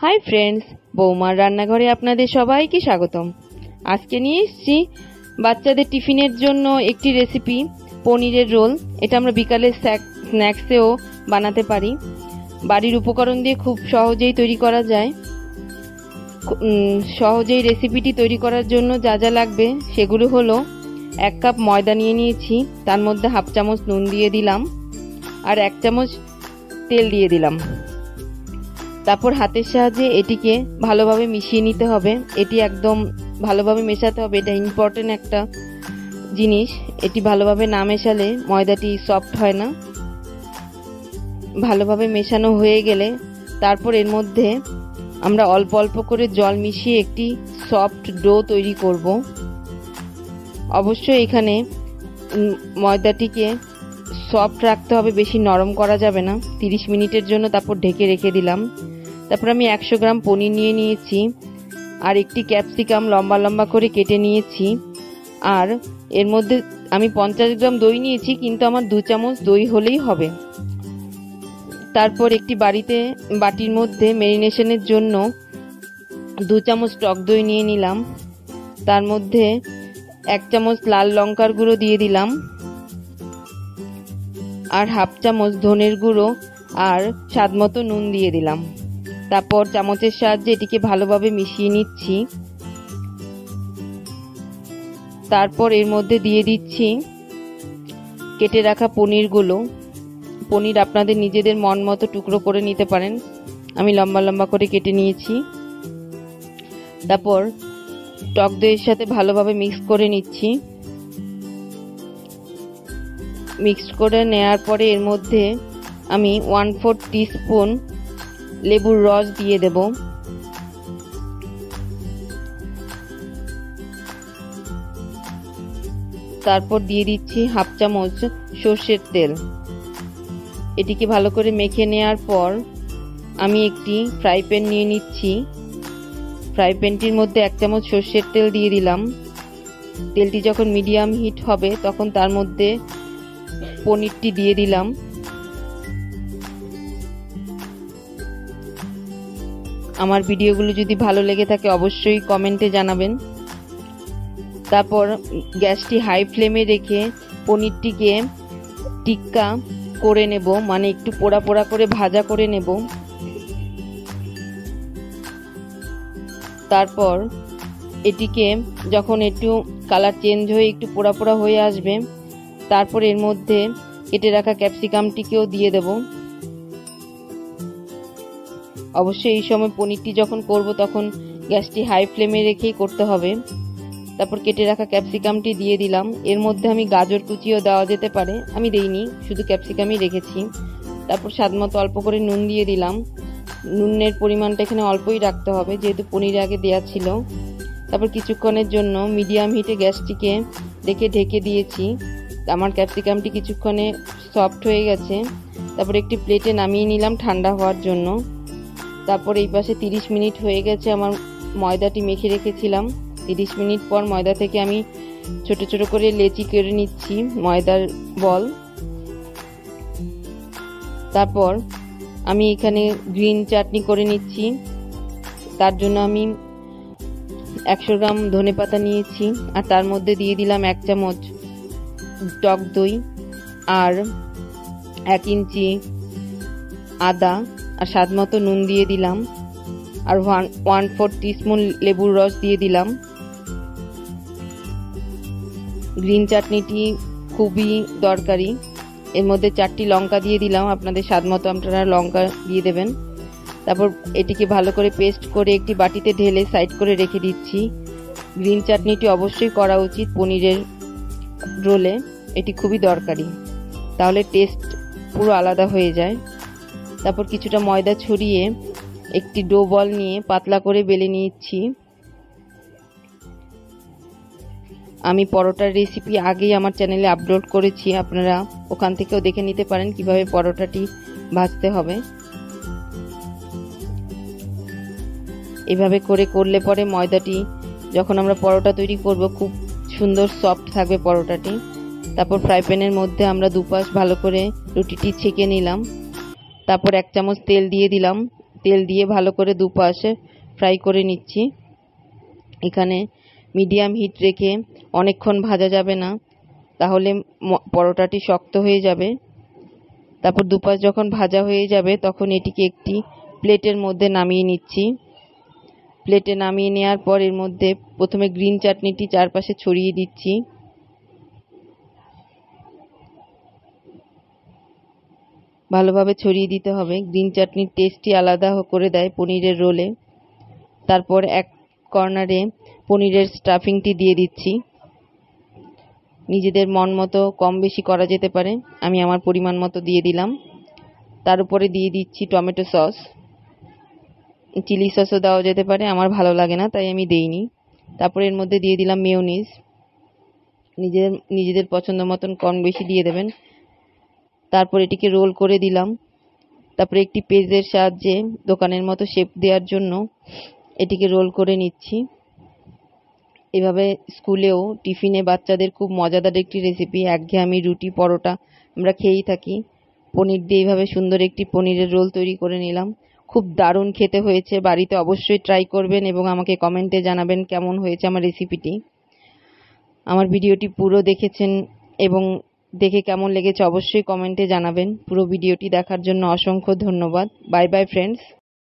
Hi friends, बौमार रान्नाघरे आपनादेर सबाइके स्वागतम। आजके निये एसेछि बाच्चादेर टिफिनेर जोन्नो एकटी रेसिपि पनिरेर रोल। एटा आमरा बिकाले स्नैक्सेओ बानाते पारी। बाड़ीर उपकरण दिये खूब सहजेई तैरी करा जाय। सहजेई रेसिपिटी तैरी करार जोन्नो जा जा लागबे सेगुलो हलो 1 कप मयदा निये नियेछि, तार मध्ये हाफ चामच नुन दिये दिलाम और 1 चामच तेल दिये दिलाम। तारपर हाथेर साहाज्ये एटिके भालोभाबे मिशिये निते होबे। एटी एकदम भालोभाबे मेशाते होबे, एटा इम्पोर्टेंट एकटा जिनिस। एटी भालोभाबे ना मेशाले मयदाटी सफ्ट हय ना। भालोभाबे मेशानो हये गेले तारपर एर मध्ये आमरा अल्प अल्प करे जल मिशिये एकटी सफ्ट डो तैरी करब। अवश्यई एखाने मयदाटिके सफ्ट राखते होबे, बेशी नरम करा जाबे ना। 30 मिनिटेर जोन्नो तारपर ढेके रेखे दिलाम। तारपर आमी 100 ग्राम पनिर निये नियेछि और एकटी क्यापसिकाम लम्बा लम्बा करे केटे नियेछि और एर मध्ये आमी 50 ग्राम दई नियेछि, किन्तु आमार 2 चामच दई हलेई होबे। तारपर एकटी बाटिर मध्ये मेरिनेशनेर जोन्नो 2 चामच टक दई निये निलाम। तार मध्ये 1 चामच लाल लंकार गुঁড়ো दिए दिलाम और हाफ चामच धनेर गुঁড়ো और स्वादमतो नुन दिए दिलाम। तारपर चामचेर साहाज्ये एटिके भालोभाबे मिशिये निচ্ছি। तारपर एर मध्ये दिए दिচ্ছি केटे राखा पनिरगुलो। पनिर आपनादेर निजेदेर मन मतो टुकरो करे निते पारेन, आमी लम्बा लम्बा करे केटे निয়েছি। तारपर टक दইয়ের साथे भालोभाबे मिक्स करे निচ্ছি। मिक्स करे नेওয়ার परे एर मध्ये आमी 1/4 टीस्पून लेबुर रस दिए देब। तारपर दिए दिচ্ছি हाफ चामच সরষের तेल। एटिके भालो करे मेखे नेওয়ার पर आमी एकटी फ्राई पैन निয়ে নিচ্ছি। फ्राई पैनটির মধ্যে 1 চামচ সরষের তেল দিয়ে দিলাম। তেলটি যখন মিডিয়াম হিট হবে তখন তার মধ্যে পনিরটি দিয়ে দিলাম। আমার ভিডিওগুলো যদি ভালো লেগে থাকে অবশ্যই কমেন্টে জানাবেন। তারপর গ্যাসটি হাই ফ্লেমে রেখে পনিরটিকে টিক্কা করে নেব, মানে একটু পোড়া পোড়া করে ভাজা করে নেব। তারপর এটিকে যখন একটু কালার চেঞ্জ হয়ে একটু পোড়া পোড়া হয়ে আসবে তারপর এর মধ্যে কেটে রাখা ক্যাপসিকামটিকেও দিয়ে দেব। অবশ্যই এই সময় পনিরটি যখন করব তখন গ্যাসটি হাই ফ্লেমে রেখেই করতে হবে। তারপর কেটে রাখা ক্যাপসিকামটি দিয়ে দিলাম। এর মধ্যে আমি গাজর কুচিও দেওয়া যেতে পারে, আমি দেইনি, শুধু ক্যাপসিকামই রেখেছি। তারপর স্বাদমতো অল্প করে নুন দিয়ে দিলাম। নুনের পরিমাণটা এখানে অল্পই রাখতে হবে যেহেতু পনির আগে দেওয়া ছিল। তারপর কিছুক্ষণের জন্য মিডিয়াম হিটে গ্যাসটিকে রেখে ঢেকে দিয়েছি। আমার ক্যাপসিকামটি কিছুক্ষণে সফট হয়ে গেছে। তারপর একটি প্লেটে নামিয়ে নিলাম ঠান্ডা হওয়ার জন্য। তারপর এই পাশে 30 মিনিট হয়ে গেছে আমার ময়দাটি মেখে রেখেছিলাম। 30 মিনিট পর ময়দা থেকে আমি ছোট ছোট করে লেচি করে নিচ্ছি ময়দার বল। তারপর আমি এখানে গ্রিন চাটনি করে নিচ্ছি। তার জন্য আমি 100 গ্রাম ধনেপাতা নিয়েছি আর তার মধ্যে দিয়ে দিলাম 1 চামচ টক দই আর 1 ইঞ্চি আদা আর স্বাদমতো নুন দিয়ে দিলাম আর 1/4 টিস্পুন লেবুর রস দিয়ে দিলাম। গ্রিন চাটনিটি খুবই দরকারি। এর মধ্যে 4টি লঙ্কা দিয়ে দিলাম, আপনাদের স্বাদমতো আপনারা লঙ্কা দিয়ে দেবেন। তারপর এটিকে ভালো করে পেস্ট করে একটি বাটিতে ঢেলে সাইড করে রেখে দিচ্ছি। গ্রিন চাটনিটি অবশ্যই করা উচিত পনিরের রোলে, এটি খুবই দরকারি, তাহলে টেস্ট পুরো আলাদা হয়ে যায়। তারপর কিছুটা ময়দা ছড়িয়ে একটি ডো বল নিয়ে পাতলা করে বেলে নিচ্ছি। আমি পরোটার রেসিপি আগেই আমার চ্যানেলে আপলোড করেছি, আপনারা ওখান থেকেও দেখে নিতে পারেন কিভাবে পরোটাটি ভাজতে হবে। এভাবে করে করলে পরে ময়দাটি যখন আমরা পরোটা তৈরি করব খুব সুন্দর সফট থাকবে পরোটাটি। তারপর ফ্রাই প্যানের মধ্যে আমরা দুপাশ ভালো করে রুটিটি ছেঁকে নিলাম। তারপর 1 চামচ তেল দিয়ে দিলাম। তেল দিয়ে ভালো করে দুপাশে ফ্রাই করে নিচ্ছি। এখানে মিডিয়াম হিট রেখে অনেকক্ষণ ভাজা যাবে না, তাহলে পরোটাটি শক্ত হয়ে যাবে। তারপর দুপাশ যখন ভাজা হয়ে যাবে তখন এটিকে একটি প্লেটের মধ্যে নামিয়ে নিচ্ছি। প্লেটে নামিয়ে নেওয়ার পর এর মধ্যে প্রথমে গ্রিন চাটনিটি চারপাশে ছড়িয়ে দিচ্ছি। ভালোভাবে ছড়িয়ে দিতে হবে, গ্রিন চাটনির টেস্টই আলাদা করে দেয় পনিরের রোলে। তারপর এক কর্নারে পনিরের স্টাফিংটি দিয়ে দিচ্ছি। নিজেদের মন মতো কম বেশি করা যেতে পারে, আমি আমার পরিমাণ মতো দিয়ে দিলাম। তার উপরে দিয়ে দিচ্ছি টমেটো সস, চিলি সসও দেওয়া যেতে পারে, আমার ভালো লাগে না তাই আমি দেইনি। তারপর এর মধ্যে দিয়ে দিলাম মেয়োনিজ, নিজেদের পছন্দ মতন কম বেশি দিয়ে দেবেন। তারপর এটিকে রোল করে দিলাম। তারপরে একটি পেজের সাহায্যে দোকানের মতো শেপ দেওয়ার জন্য এটিকে রোল করে নিচ্ছি। এভাবে স্কুলেও টিফিনে বাচ্চাদের খুব মজাদার একটি রেসিপি। একঘেয়েমি রুটি পরোটা আমরা খেয়েই থাকি, পনির দিয়ে এইভাবে সুন্দর একটি পনিরের রোল তৈরি করে নিলাম। খুব দারুণ খেতে হয়েছে, বাড়িতে অবশ্যই ট্রাই করবেন এবং আমাকে কমেন্টে জানাবেন কেমন হয়েছে আমার রেসিপিটি। আমার ভিডিওটি পুরো দেখেছেন এবং দেখে কেমন লেগেছে অবশ্যই কমেন্টে জানাবেন। পুরো ভিডিওটি দেখার জন্য অসংখ্য ধন্যবাদ। Bye bye friends.